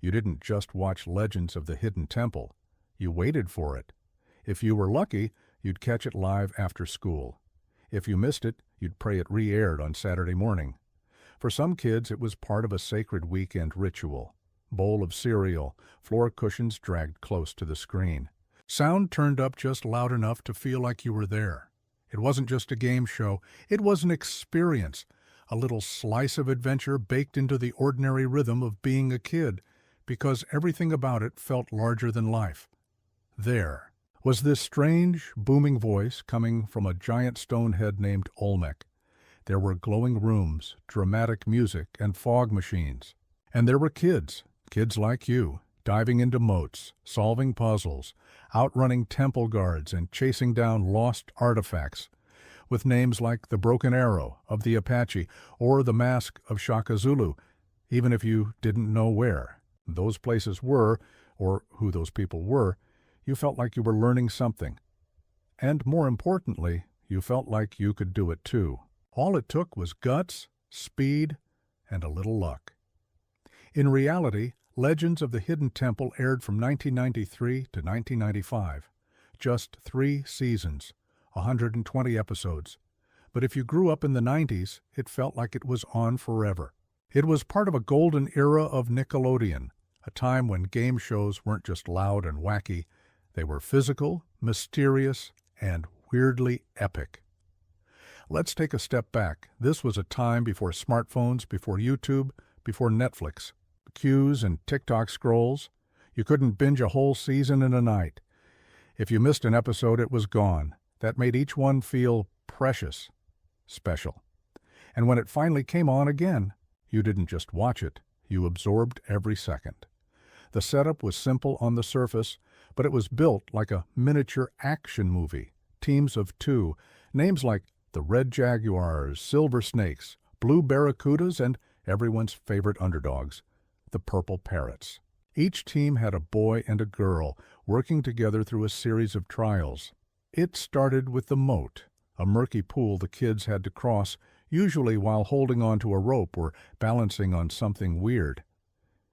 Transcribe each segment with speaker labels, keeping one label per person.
Speaker 1: You didn't just watch Legends of the Hidden Temple. You waited for it. If you were lucky, you'd catch it live after school. If you missed it, you'd pray it re-aired on Saturday morning. For some kids, it was part of a sacred weekend ritual. Bowl of cereal, floor cushions dragged close to the screen. Sound turned up just loud enough to feel like you were there. It wasn't just a game show, it was an experience, a little slice of adventure baked into the ordinary rhythm of being a kid, because everything about it felt larger than life. There was this strange, booming voice coming from a giant stone head named Olmec. There were glowing rooms, dramatic music, and fog machines. And there were kids like you, diving into moats, solving puzzles, outrunning temple guards, and chasing down lost artifacts, with names like the Broken Arrow of the Apache or the Mask of Shaka Zulu, even if you didn't know where those places were or who those people were. You felt like you were learning something. And more importantly, you felt like you could do it too. All it took was guts, speed, and a little luck. In reality, Legends of the Hidden Temple aired from 1993 to 1995. Just 3 seasons, 120 episodes. But if you grew up in the 90s, it felt like it was on forever. It was part of a golden era of Nickelodeon, a time when game shows weren't just loud and wacky. They were physical, mysterious, and weirdly epic. Let's take a step back. This was a time before smartphones, before YouTube, before Netflix. Queues and TikTok scrolls. You couldn't binge a whole season in a night. If you missed an episode, it was gone. That made each one feel precious, special. And when it finally came on again, you didn't just watch it, you absorbed every second. The setup was simple on the surface, but it was built like a miniature action movie. Teams of 2, names like the Red Jaguars, Silver Snakes, Blue Barracudas, and everyone's favorite underdogs, the Purple Parrots. Each team had a boy and a girl working together through a series of trials. It started with the moat, a murky pool the kids had to cross, usually while holding onto a rope or balancing on something weird.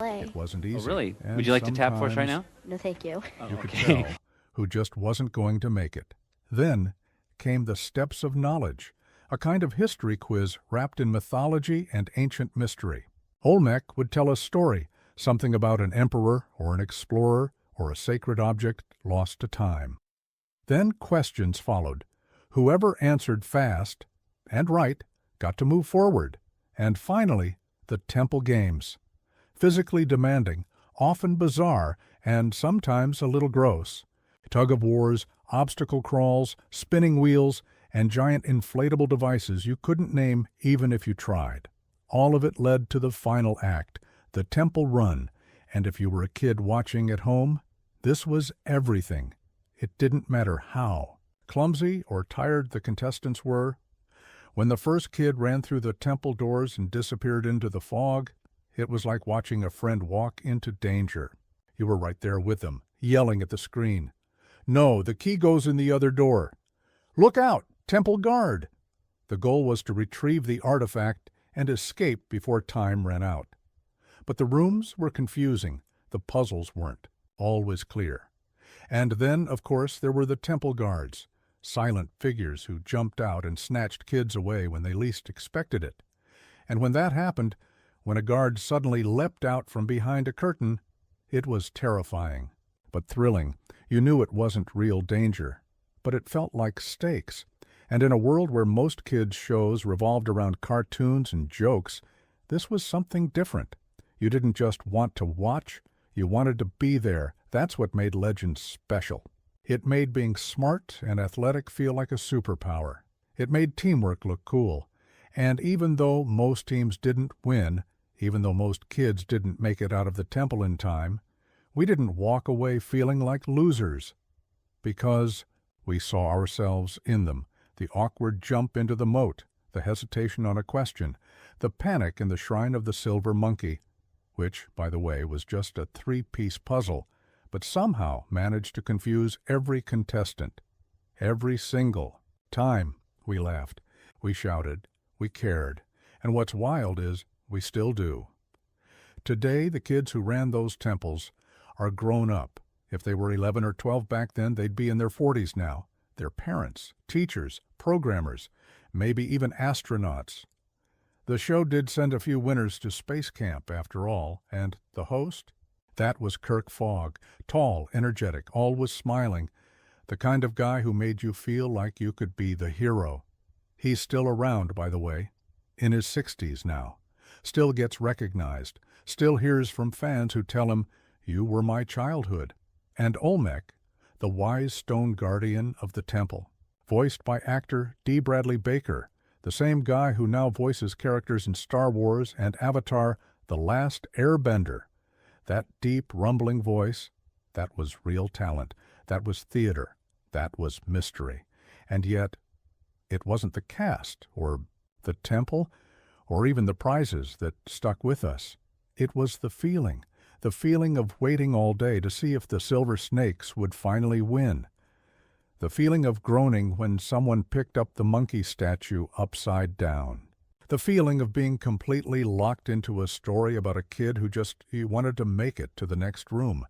Speaker 1: It wasn't easy.
Speaker 2: Oh, really? Would you like to tap for us right now?
Speaker 3: No, thank you.
Speaker 1: You could tell who just wasn't going to make it. Then came the Steps of Knowledge, a kind of history quiz wrapped in mythology and ancient mystery. Olmec would tell a story, something about an emperor or an explorer or a sacred object lost to time. Then questions followed. Whoever answered fast and right got to move forward. And finally, the Temple Games. Physically demanding, often bizarre, and sometimes a little gross. Tug-of-wars, obstacle crawls, spinning wheels, and giant inflatable devices you couldn't name even if you tried. All of it led to the final act, the Temple Run, and if you were a kid watching at home, this was everything. It didn't matter how clumsy or tired the contestants were. When the first kid ran through the temple doors and disappeared into the fog, it was like watching a friend walk into danger. You were right there with them, yelling at the screen. No, the key goes in the other door. Look out, Temple Guard! The goal was to retrieve the artifact and escape before time ran out. But the rooms were confusing. The puzzles weren't always clear. And then, of course, there were the temple guards, silent figures who jumped out and snatched kids away when they least expected it. And when that happened, when a guard suddenly leapt out from behind a curtain, it was terrifying, but thrilling. You knew it wasn't real danger, but it felt like stakes. And in a world where most kids' shows revolved around cartoons and jokes, this was something different. You didn't just want to watch, you wanted to be there. That's what made Legends special. It made being smart and athletic feel like a superpower. It made teamwork look cool. And even though most teams didn't win, even though most kids didn't make it out of the temple in time, we didn't walk away feeling like losers, because we saw ourselves in them. The awkward jump into the moat, the hesitation on a question, the panic in the Shrine of the Silver Monkey, which, by the way, was just a 3-piece puzzle, but somehow managed to confuse every contestant. Every single time we laughed, we shouted, we cared, and what's wild is we still do. Today, the kids who ran those temples are grown up. If they were 11 or 12 back then, they'd be in their 40s now. They're parents, teachers, programmers, maybe even astronauts. The show did send a few winners to space camp, after all, and the host? That was Kirk Fogg, tall, energetic, always smiling, the kind of guy who made you feel like you could be the hero. He's still around, by the way, in his 60s now, still gets recognized, still hears from fans who tell him, "You were my childhood." And Olmec, the wise stone guardian of the temple, voiced by actor D. Bradley Baker, the same guy who now voices characters in Star Wars and Avatar: The Last Airbender. That deep, rumbling voice, that was real talent, that was theater, that was mystery. And yet, it wasn't the cast, or the temple, or even the prizes that stuck with us. It was the feeling of waiting all day to see if the silver snakes would finally win. The feeling of groaning when someone picked up the monkey statue upside down. The feeling of being completely locked into a story about a kid who just wanted to make it to the next room.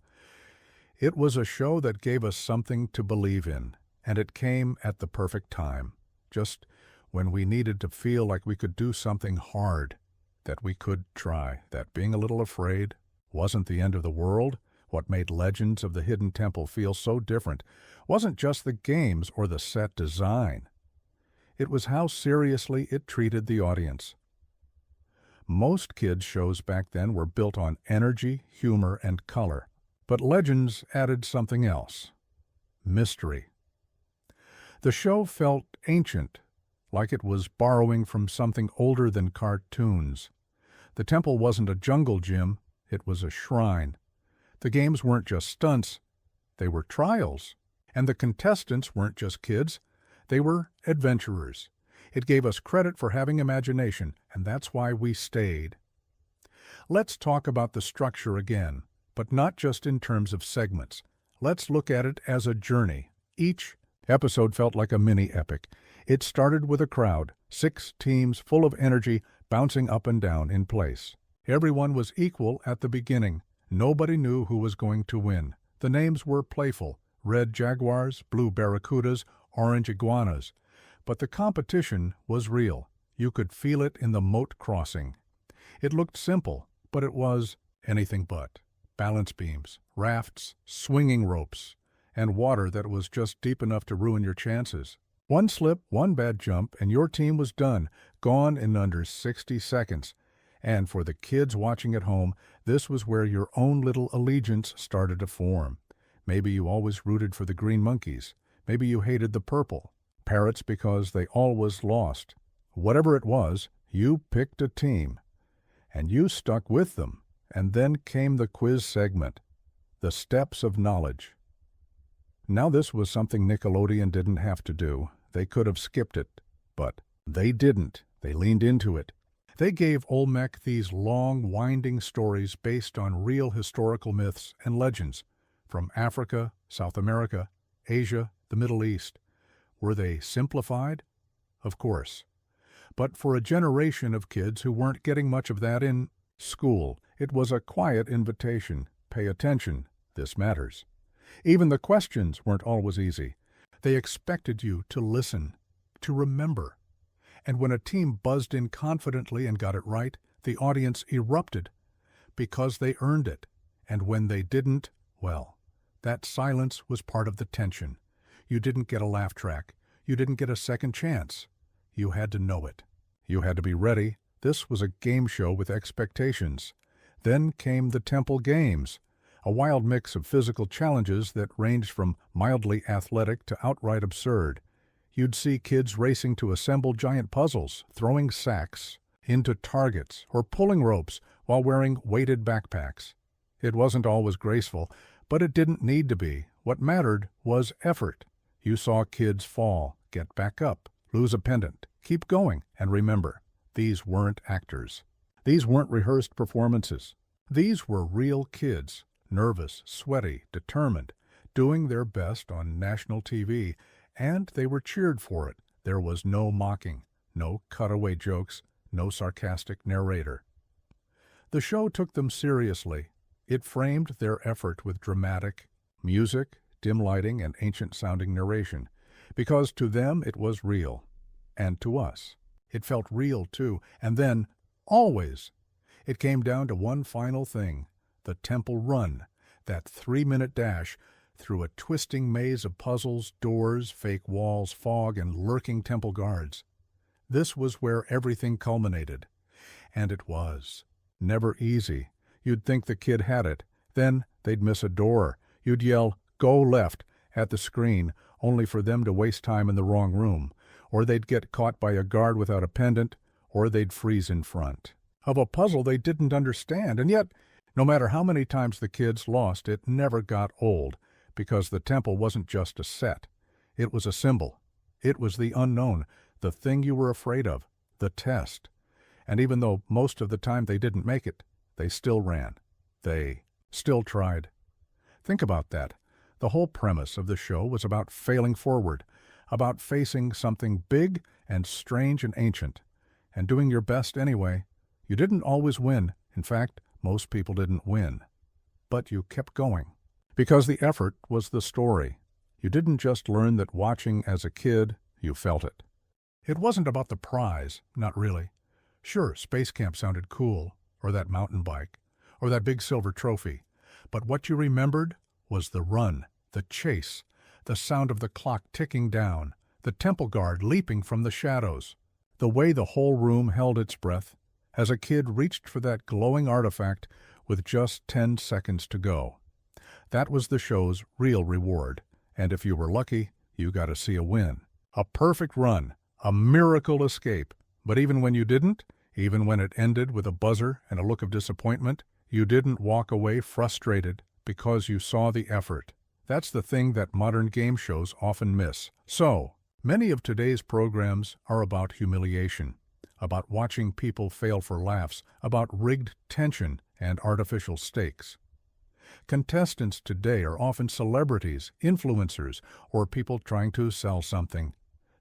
Speaker 1: It was a show that gave us something to believe in, and it came at the perfect time, just when we needed to feel like we could do something hard, that we could try, that being a little afraid wasn't the end of the world. What made Legends of the Hidden Temple feel so different wasn't just the games or the set design. It was how seriously it treated the audience. Most kids' shows back then were built on energy, humor, and color, but Legends added something else: mystery. The show felt ancient, like it was borrowing from something older than cartoons. The temple wasn't a jungle gym, it was a shrine. The games weren't just stunts, they were trials. And the contestants weren't just kids, they were adventurers. It gave us credit for having imagination, and that's why we stayed. Let's talk about the structure again, but not just in terms of segments. Let's look at it as a journey. Each episode felt like a mini-epic. It started with a crowd, 6 teams full of energy, bouncing up and down in place. Everyone was equal at the beginning. Nobody knew who was going to win. The names were playful: red jaguars, blue barracudas, orange iguanas. But the competition was real. You could feel it in the moat crossing. It looked simple, but it was anything but. Balance beams, rafts, swinging ropes, and water that was just deep enough to ruin your chances. One slip, one bad jump, and your team was done, gone in under 60 seconds. And for the kids watching at home, this was where your own little allegiance started to form. Maybe you always rooted for the green monkeys. Maybe you hated the purple parrots because they always lost. Whatever it was, you picked a team, and you stuck with them. And then came the quiz segment, the steps of knowledge. Now this was something Nickelodeon didn't have to do. They could have skipped it, but they didn't. They leaned into it. They gave Olmec these long, winding stories based on real historical myths and legends from Africa, South America, Asia, the Middle East. Were they simplified? Of course. But for a generation of kids who weren't getting much of that in school, it was a quiet invitation. Pay attention. This matters. Even the questions weren't always easy. They expected you to listen, to remember. And when a team buzzed in confidently and got it right, the audience erupted because they earned it. And when they didn't, well, that silence was part of the tension. You didn't get a laugh track. You didn't get a second chance. You had to know it. You had to be ready. This was a game show with expectations. Then came the Temple Games, a wild mix of physical challenges that ranged from mildly athletic to outright absurd. You'd see kids racing to assemble giant puzzles, throwing sacks into targets, or pulling ropes while wearing weighted backpacks. It wasn't always graceful, but it didn't need to be. What mattered was effort. You saw kids fall, get back up, lose a pendant, keep going, and remember, these weren't actors. These weren't rehearsed performances. These were real kids, nervous, sweaty, determined, doing their best on national TV, and they were cheered for it. There was no mocking, no cutaway jokes, no sarcastic narrator. The show took them seriously. It framed their effort with dramatic music, dim lighting, and ancient-sounding narration, because to them it was real. And to us, it felt real too. And then, always, it came down to one final thing, the temple run, that 3-minute dash through a twisting maze of puzzles, doors, fake walls, fog, and lurking temple guards. This was where everything culminated. And it was. Never easy. You'd think the kid had it. Then they'd miss a door. You'd yell, "Go left," at the screen, only for them to waste time in the wrong room. Or they'd get caught by a guard without a pendant, or they'd freeze in front of a puzzle they didn't understand. And yet, no matter how many times the kids lost, it never got old, because the temple wasn't just a set. It was a symbol. It was the unknown, the thing you were afraid of, the test. And even though most of the time they didn't make it, they still ran. They still tried. Think about that. The whole premise of the show was about failing forward, about facing something big and strange and ancient, and doing your best anyway. You didn't always win. In fact, most people didn't win. But you kept going. Because the effort was the story. You didn't just learn that watching as a kid, you felt it. It wasn't about the prize, not really. Sure, space camp sounded cool, or that mountain bike, or that big silver trophy. But what you remembered was the run, the chase, the sound of the clock ticking down, the temple guard leaping from the shadows, the way the whole room held its breath as a kid reached for that glowing artifact with just 10 seconds to go. That was the show's real reward, and if you were lucky, you got to see a win. A perfect run, a miracle escape. But even when you didn't, even when it ended with a buzzer and a look of disappointment, you didn't walk away frustrated because you saw the effort. That's the thing that modern game shows often miss. So, many of today's programs are about humiliation, about watching people fail for laughs, about rigged tension and artificial stakes. Contestants today are often celebrities, influencers, or people trying to sell something.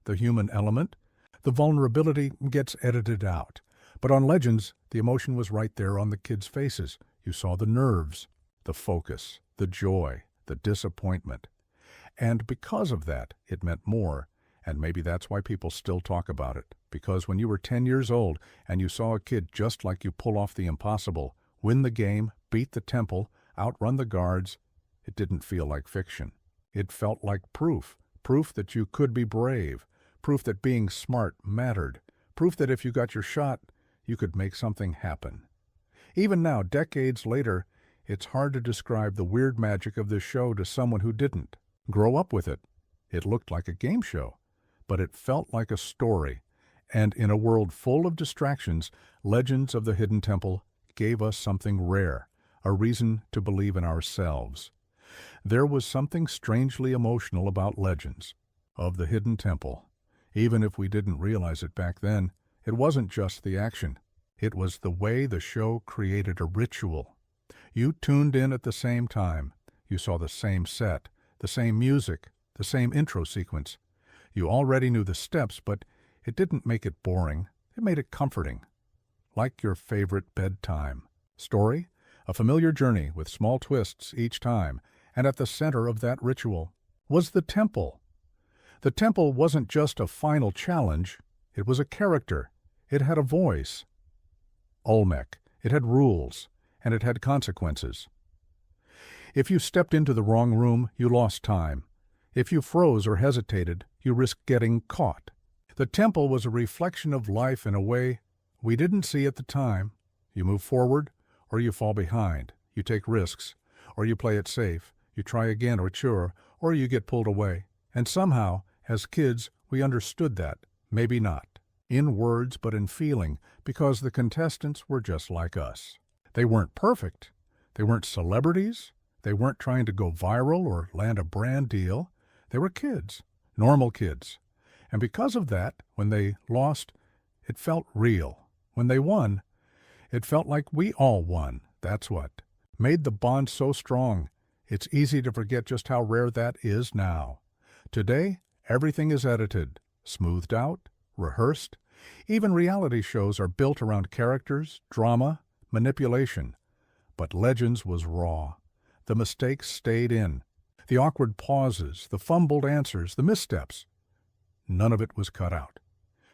Speaker 1: The human element, the vulnerability gets edited out. But on Legends, the emotion was right there on the kids' faces. You saw the nerves, the focus, the joy, the disappointment. And because of that, it meant more. And maybe that's why people still talk about it. Because when you were 10 years old and you saw a kid just like you pull off the impossible, win the game, beat the temple, outrun the guards, it didn't feel like fiction. It felt like proof that you could be brave, proof that being smart mattered, proof that if you got your shot, you could make something happen. Even now, decades later, it's hard to describe the weird magic of this show to someone who didn't grow up with it. It looked like a game show, but it felt like a story. And in a world full of distractions, Legends of the Hidden Temple gave us something rare, a reason to believe in ourselves. There was something strangely emotional about Legends of the Hidden Temple. Even if we didn't realize it back then, it wasn't just the action. It was the way the show created a ritual. You tuned in at the same time. You saw the same set, the same music, the same intro sequence. You already knew the steps, but it didn't make it boring. It made it comforting. Like your favorite bedtime story, a familiar journey with small twists each time, and at the center of that ritual was the temple. The temple wasn't just a final challenge, it was a character. It had a voice. Olmec. It had rules, and it had consequences. If you stepped into the wrong room, you lost time. If you froze or hesitated, you risked getting caught. The temple was a reflection of life in a way we didn't see at the time. You move forward, or you fall behind. You take risks, or you play it safe. You try again, or you get pulled away. And somehow, as kids, we understood that. Maybe not in words but in feeling, because the contestants were just like us. They weren't perfect. They weren't celebrities. They weren't trying to go viral or land a brand deal. They were kids, normal kids. And because of that, when they lost, it felt real. When they won, it felt like we all won. That's what made the bond so strong. It's easy to forget just how rare that is now. Today, everything is edited, smoothed out, rehearsed. Even reality shows are built around characters, drama, manipulation. But Legends was raw. The mistakes stayed in. The awkward pauses, the fumbled answers, the missteps. None of it was cut out.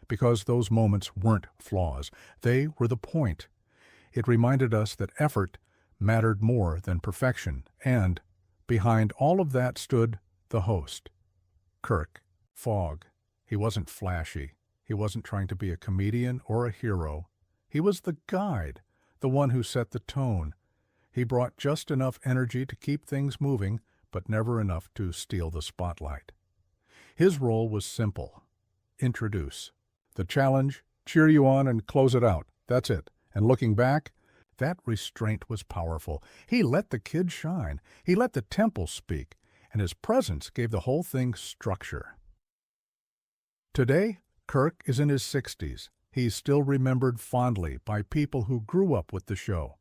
Speaker 1: Because those moments weren't flaws. They were the point. It reminded us that effort mattered more than perfection, and behind all of that stood the host, Kirk Fogg. He wasn't flashy. He wasn't trying to be a comedian or a hero. He was the guide, the one who set the tone. He brought just enough energy to keep things moving, but never enough to steal the spotlight. His role was simple. Introduce. The challenge, cheer you on and close it out. That's it. And looking back, that restraint was powerful. He let the kids shine. He let the temple speak, and his presence gave the whole thing structure. Today, Kirk is in his 60s. He's still remembered fondly by people who grew up with the show.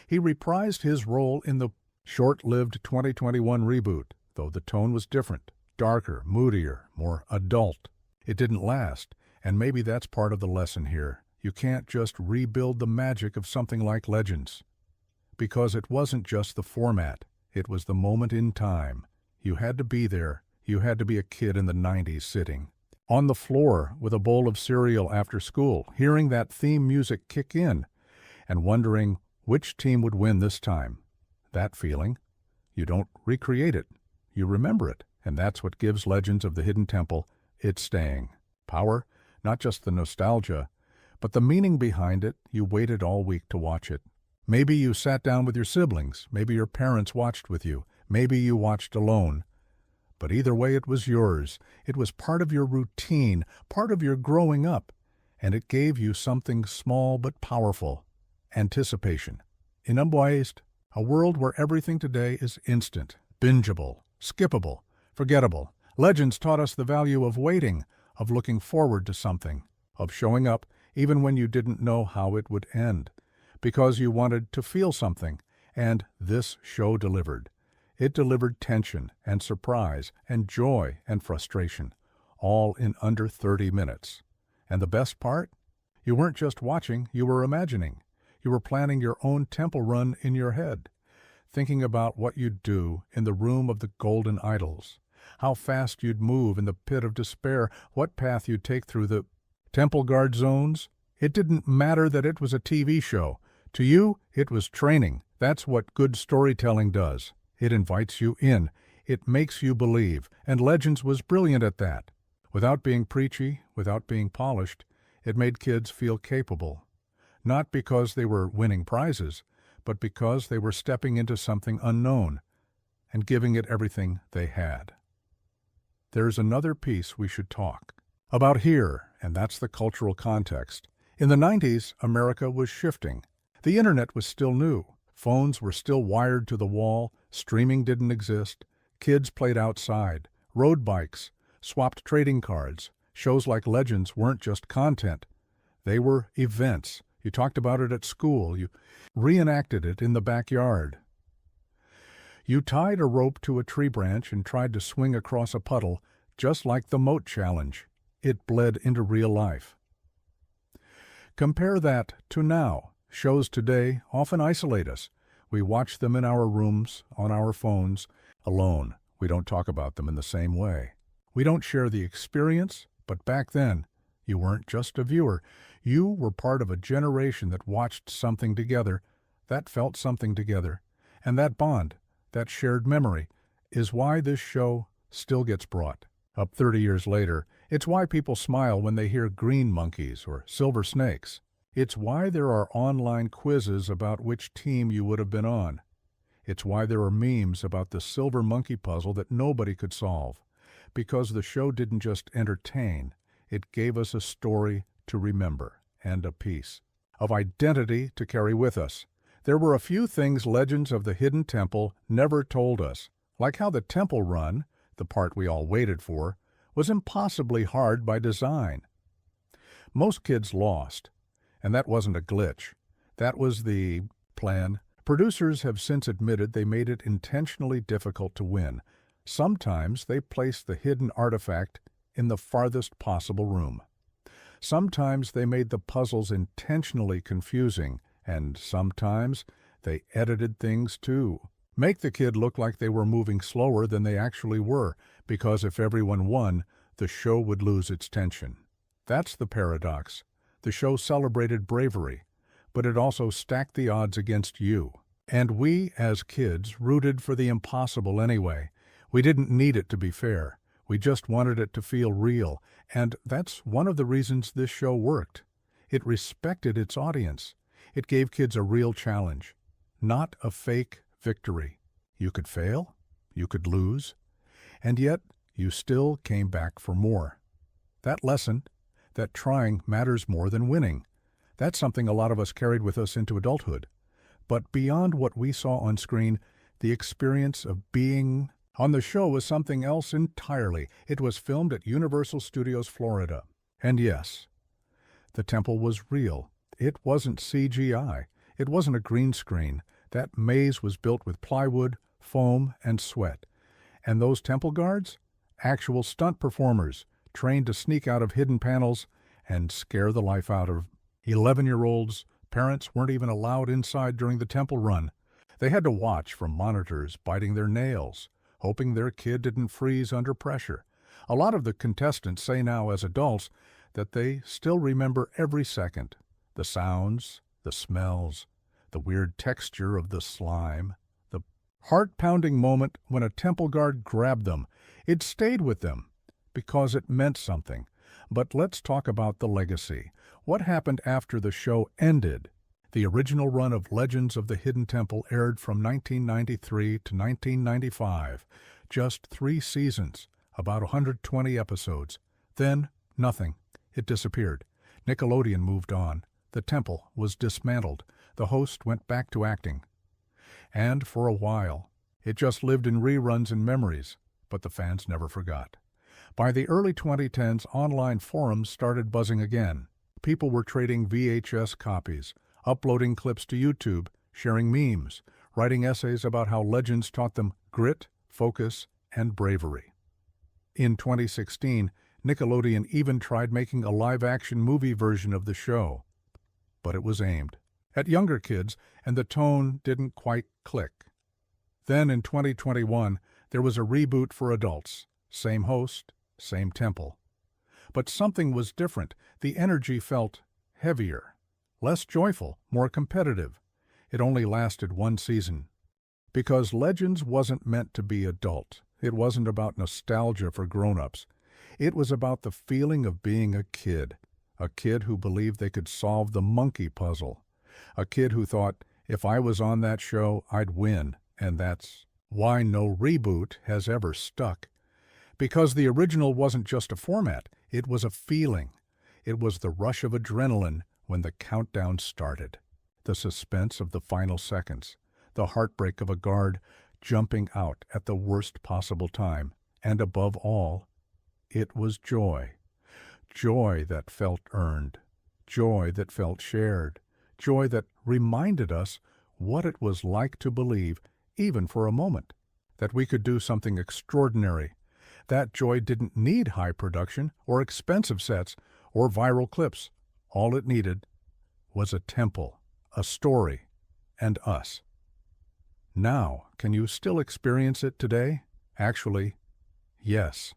Speaker 1: He reprised his role in the short-lived 2021 reboot, though the tone was different, darker, moodier, more adult. It didn't last, and maybe that's part of the lesson here. You can't just rebuild the magic of something like Legends. Because it wasn't just the format, it was the moment in time. You had to be there. You had to be a kid in the 90s sitting on the floor with a bowl of cereal after school, hearing that theme music kick in, and wondering which team would win this time. That feeling, you don't recreate it, you remember it, and that's what gives Legends of the Hidden Temple its staying power, not just the nostalgia, but the meaning behind it. You waited all week to watch it. Maybe you sat down with your siblings, maybe your parents watched with you, maybe you watched alone. But either way, it was yours. It was part of your routine, part of your growing up, and it gave you something small but powerful: anticipation. In Unbiased, a world where everything today is instant, bingeable, skippable, forgettable, Legends taught us the value of waiting, of looking forward to something, of showing up even when you didn't know how it would end, because you wanted to feel something, and this show delivered. It delivered tension and surprise and joy and frustration, all in under 30 minutes. And the best part? You weren't just watching, you were imagining. You were planning your own temple run in your head, thinking about what you'd do in the room of the golden idols, how fast you'd move in the pit of despair, what path you'd take through the temple guard zones. It didn't matter that it was a TV show. To you, it was training. That's what good storytelling does. It invites you in. It makes you believe, and Legends was brilliant at that. Without being preachy, without being polished, it made kids feel capable. Not because they were winning prizes, but because they were stepping into something unknown and giving it everything they had. There's another piece we should talk about here, and that's the cultural context. In the 90s, America was shifting. The internet was still new. Phones were still wired to the wall. Streaming didn't exist. Kids played outside, rode bikes, swapped trading cards. Shows like Legends weren't just content. They were events. You talked about it at school. You reenacted it in the backyard. You tied a rope to a tree branch and tried to swing across a puddle, just like the Moat Challenge. It bled into real life. Compare that to now. Shows today often isolate us. We watch them in our rooms, on our phones, alone. We don't talk about them in the same way. We don't share the experience, but back then, you weren't just a viewer. You were part of a generation that watched something together, that felt something together. And that bond, that shared memory, is why this show still gets brought up 30 years later. It's why people smile when they hear green monkeys or silver snakes. It's why there are online quizzes about which team you would have been on. It's why there are memes about the silver monkey puzzle that nobody could solve. Because the show didn't just entertain, it gave us a story to remember and a piece of identity to carry with us. There were a few things Legends of the Hidden Temple never told us, like how the temple run, the part we all waited for, was impossibly hard by design. Most kids lost. And that wasn't a glitch. That was the plan. Producers have since admitted they made it intentionally difficult to win. Sometimes they placed the hidden artifact in the farthest possible room. Sometimes they made the puzzles intentionally confusing And sometimes they edited things too. Make the kid look like they were moving slower than they actually were, because if everyone won, the show would lose its tension. That's the paradox. The show celebrated bravery, but it also stacked the odds against you. And we, as kids, rooted for the impossible anyway. We didn't need it to be fair. We just wanted it to feel real, and that's one of the reasons this show worked. It respected its audience. It gave kids a real challenge, not a fake victory. You could fail, you could lose, and yet you still came back for more. That lesson, that trying matters more than winning, that's something a lot of us carried with us into adulthood. But beyond what we saw on screen, the experience of being on the show was something else entirely. It was filmed at Universal Studios, Florida. And yes, the temple was real. It wasn't CGI. It wasn't a green screen. That maze was built with plywood, foam, and sweat. And those temple guards? Actual stunt performers, trained to sneak out of hidden panels and scare the life out of 11-year-olds. Parents weren't even allowed inside during the temple run. They had to watch from monitors, biting their nails, hoping their kid didn't freeze under pressure. A lot of the contestants say now as adults that they still remember every second. The sounds, the smells, the weird texture of the slime, the heart-pounding moment when a temple guard grabbed them. It stayed with them because it meant something. But let's talk about the legacy. What happened after the show ended? The original run of Legends of the Hidden Temple aired from 1993 to 1995. Just 3 seasons, about 120 episodes. Then, nothing. It disappeared. Nickelodeon moved on. The temple was dismantled. The host went back to acting. And for a while, it just lived in reruns and memories, but the fans never forgot. By the early 2010s, online forums started buzzing again. People were trading VHS copies, uploading clips to YouTube, sharing memes, writing essays about how Legends taught them grit, focus, and bravery. In 2016, Nickelodeon even tried making a live-action movie version of the show. But it was aimed at younger kids, and the tone didn't quite click. Then in 2021, there was a reboot for adults. Same host, same temple. But something was different. The energy felt heavier, less joyful, more competitive. It only lasted 1 season. Because Legends wasn't meant to be adult. It wasn't about nostalgia for grown-ups. It was about the feeling of being a kid who believed they could solve the monkey puzzle, a kid who thought, if I was on that show, I'd win, and that's why no reboot has ever stuck. Because the original wasn't just a format, it was a feeling. It was the rush of adrenaline when the countdown started, the suspense of the final seconds, the heartbreak of a guard jumping out at the worst possible time, and above all, it was joy. Joy that felt earned, joy that felt shared, joy that reminded us what it was like to believe, even for a moment, that we could do something extraordinary. That joy didn't need high production or expensive sets or viral clips. All it needed was a temple, a story, and us. Now, can you still experience it today? Actually, yes.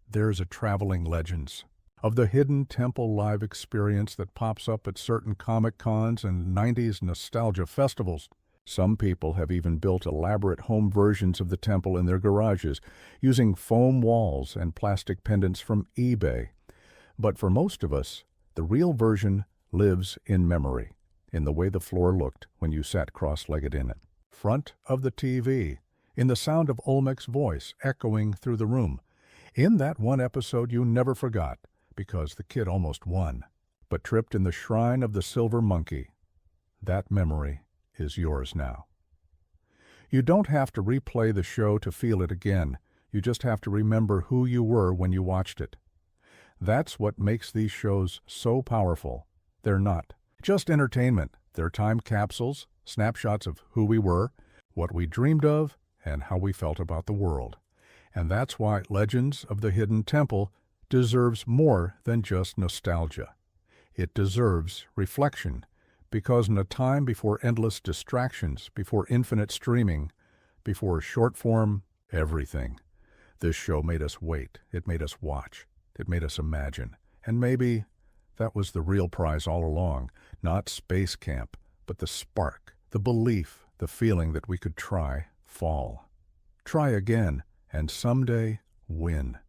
Speaker 1: There's a traveling Legends of the Hidden Temple live experience that pops up at certain Comic Cons and 90s nostalgia festivals. Some people have even built elaborate home versions of the temple in their garages, using foam walls and plastic pendants from eBay. But for most of us, the real version lives in memory, in the way the floor looked when you sat cross-legged in it. Front of the TV, in the sound of Olmec's voice echoing through the room. In that one episode you never forgot, because the kid almost won, but tripped in the shrine of the silver monkey. That memory is yours now. You don't have to replay the show to feel it again. You just have to remember who you were when you watched it. That's what makes these shows so powerful. They're not just entertainment. They're time capsules, snapshots of who we were, what we dreamed of, and how we felt about the world. And that's why Legends of the Hidden Temple deserves more than just nostalgia. It deserves reflection, Because in a time before endless distractions, before infinite streaming, before short-form everything, this show made us wait, it made us watch, it made us imagine. And maybe that was the real prize all along, not space camp, but the spark, the belief, the feeling that we could try, fall. Try again, and someday win.